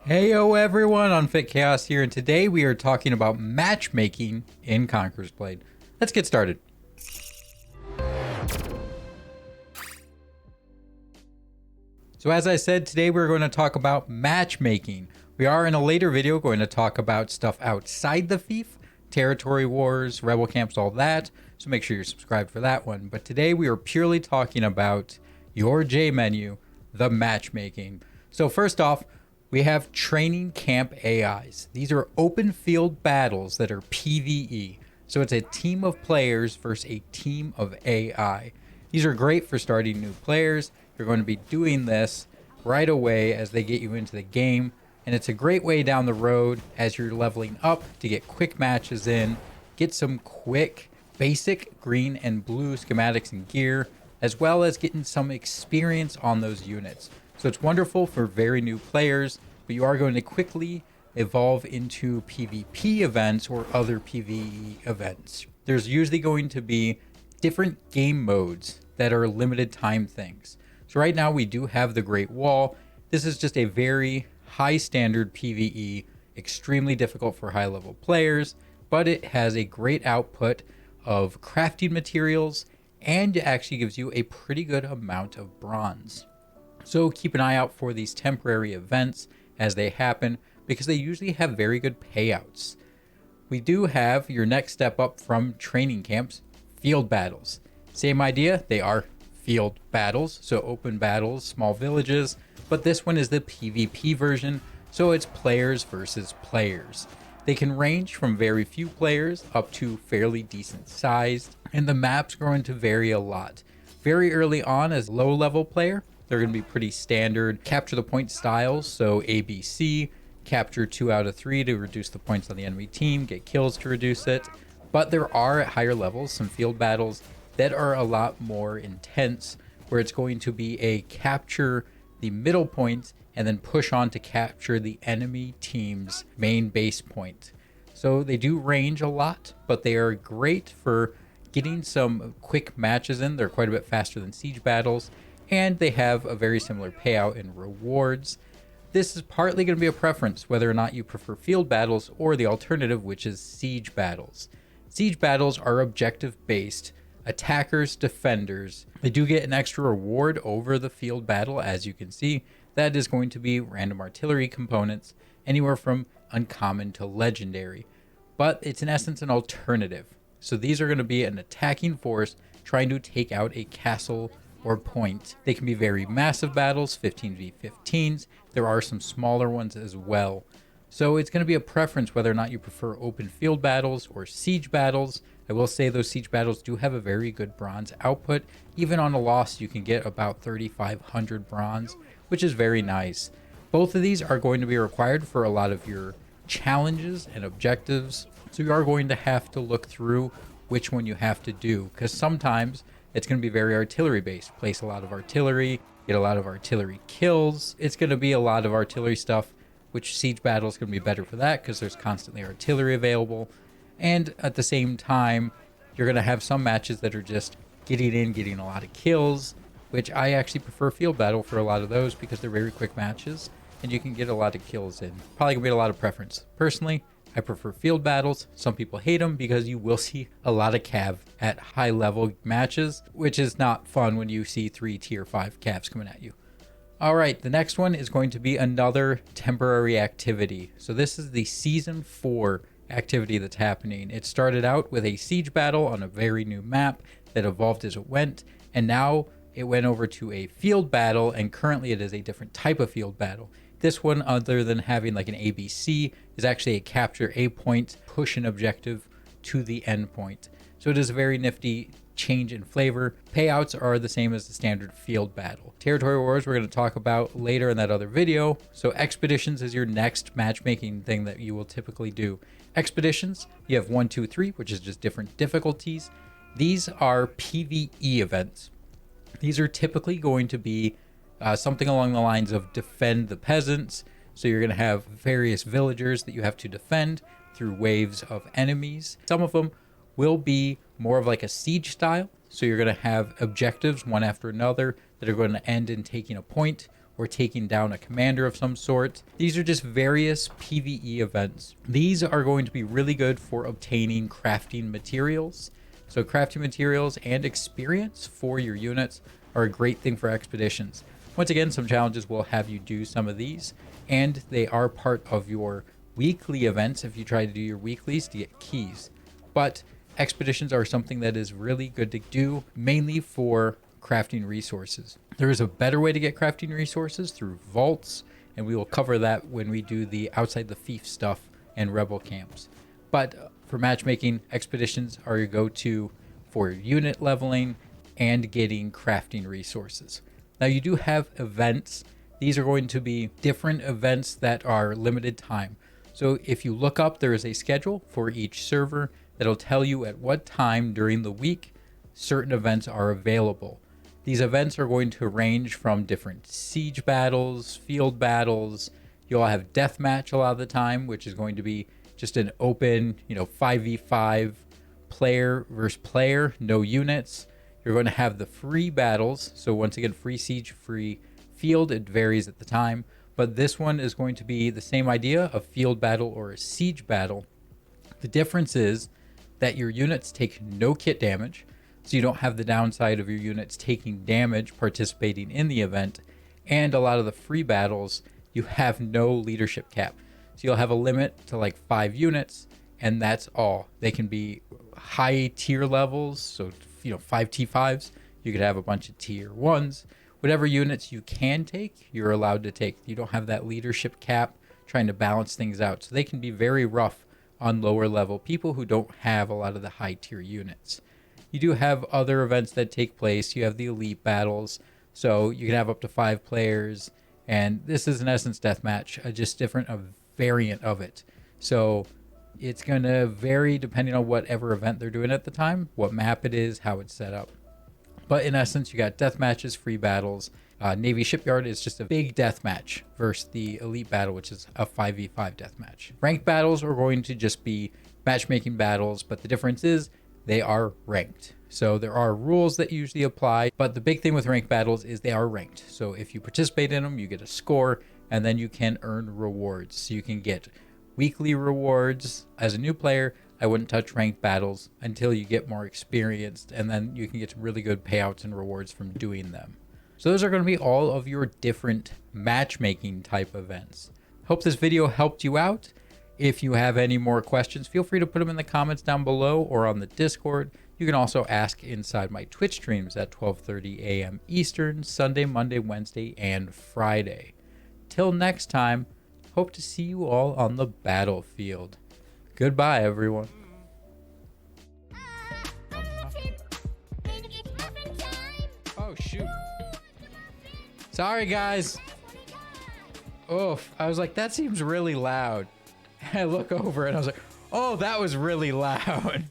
Heyo everyone, Unfit Chaos here, and today we are talking about matchmaking in Conqueror's Blade. Let's get started. So as I said, today we're going to talk about matchmaking. We are in a later video going to talk about stuff outside the fief, territory wars, rebel camps, all that. So make sure you're subscribed for that one. But today we are purely talking about your J menu, the matchmaking. So first off, we have training camp AIs. These are open field battles that are PvE. So it's a team of players versus a team of AI. These are great for starting new players. You're going to be doing this right away as they get you into the game. And it's a great way down the road as you're leveling up to get quick matches in, get some quick basic green and blue schematics and gear, as well as getting some experience on those units. So it's wonderful for very new players, but you are going to quickly evolve into PvP events or other PvE events. There's usually going to be different game modes that are limited time things. So right now we do have the Great Wall. This is just a very high standard PvE, extremely difficult for high level players, but it has a great output of crafting materials and it actually gives you a pretty good amount of bronze. So keep an eye out for these temporary events as they happen because they usually have very good payouts. We do have your next step up from training camps, field battles. Same idea, they are field battles, so open battles, small villages, but this one is the PvP version, so it's players versus players. They can range from very few players up to fairly decent sized, and the maps are going to vary a lot. Very early on as a low level player, they're going to be pretty standard capture the point styles, so ABC, capture 2 out of 3 to reduce the points on the enemy team, get kills to reduce it. But there are at higher levels some field battles that are a lot more intense, where it's going to be a capture the middle point and then push on to capture the enemy team's main base point. So they do range a lot, but they are great for getting some quick matches in. They're quite a bit faster than siege battles, and they have a very similar payout and rewards. This is partly going to be a preference, whether or not you prefer field battles or the alternative, which is siege battles. Siege battles are objective-based. Attackers, defenders, they do get an extra reward over the field battle, as you can see. That is going to be random artillery components, anywhere from uncommon to legendary. But it's in essence an alternative. So these are going to be an attacking force trying to take out a castle or point. They can be very massive battles, 15v15s. There are some smaller ones as well. So it's going to be a preference whether or not you prefer open field battles or siege battles. I will say those siege battles do have a very good bronze output. Even on a loss, you can get about 3,500 bronze, which is very nice. Both of these are going to be required for a lot of your challenges and objectives. So you are going to have to look through which one you have to do, because sometimes it's going to be very artillery based. Place a lot of artillery, get a lot of artillery kills. It's going to be a lot of artillery stuff, which siege battle is going to be better for that because there's constantly artillery available. And at the same time, you're going to have some matches that are just getting a lot of kills, which I actually prefer field battle for a lot of those because they're very quick matches and you can get a lot of kills in. Probably going to be a lot of preference. Personally, I prefer field battles. Some people hate them because you will see a lot of cav at high level matches, which is not fun when you see 3 tier 5 cavs coming at you. All right, the next one is going to be another temporary activity. So this is the season 4 activity that's happening. It started out with a siege battle on a very new map that evolved as it went, and now it went over to a field battle, and currently it is a different type of field battle. This one, other than having like an ABC, is actually a capture a point, push an objective to the end point. So it is a very nifty change in flavor. Payouts are the same as the standard field battle. Territory wars we're going to talk about later in that other video. So expeditions is your next matchmaking thing that you will typically do. Expeditions, you have 1, 2, 3, which is just different difficulties. These are PvE events. These are typically going to be something along the lines of defend the peasants. So you're going to have various villagers that you have to defend through waves of enemies. Some of them will be more of like a siege style. So you're going to have objectives one after another that are going to end in taking a point or taking down a commander of some sort. These are just various PvE events. These are going to be really good for obtaining crafting materials. So crafting materials and experience for your units are a great thing for expeditions. Once again, some challenges will have you do some of these, and they are part of your weekly events if you try to do your weeklies to get keys. But expeditions are something that is really good to do, mainly for crafting resources. There is a better way to get crafting resources through vaults, and we will cover that when we do the outside the fief stuff and rebel camps. But for matchmaking, expeditions are your go-to for unit leveling and getting crafting resources. Now you do have events. These are going to be different events that are limited time. So if you look up, there is a schedule for each server that'll tell you at what time during the week certain events are available. These events are going to range from different siege battles, field battles. You'll have deathmatch a lot of the time, which is going to be just an open, 5v5 player versus player, no units. You're going to have the free battles. So once again, free siege, free field. It varies at the time. But this one is going to be the same idea, a field battle or a siege battle. The difference is that your units take no kit damage. So you don't have the downside of your units taking damage participating in the event. And a lot of the free battles, you have no leadership cap. So you'll have a limit to like 5 units, and that's all. They can be high tier levels, so 5 T5s. You could have a bunch of tier 1s. Whatever units you can take, you're allowed to take. You don't have that leadership cap trying to balance things out. So they can be very rough on lower level people who don't have a lot of the high tier units. You do have other events that take place. You have the elite battles, so you can have up to 5 players, and this is in essence deathmatch, just different a variant of it. So it's going to vary depending on whatever event they're doing at the time, what map it is, how it's set up. But in essence, you got death matches, free battles. Navy Shipyard is just a big death match versus the elite battle, which is a 5v5 death match. Ranked battles are going to just be matchmaking battles, but the difference is they are ranked. So there are rules that usually apply, but the big thing with ranked battles is they are ranked. So if you participate in them, you get a score, and then you can earn rewards. So you can get weekly rewards. As a new player, I wouldn't touch ranked battles until you get more experienced, and then you can get really good payouts and rewards from doing them. So those are going to be all of your different matchmaking type events. Hope this video helped you out. If you have any more questions, feel free to put them in the comments down below or on the Discord. You can also ask inside my Twitch streams at 12:30 a.m. Eastern, Sunday, Monday, Wednesday, and Friday. Till next time, hope to see you all on the battlefield. Goodbye, everyone. Oh, shoot. Sorry, guys. Oof. I was like, that seems really loud. I look over and I was like, oh, that was really loud.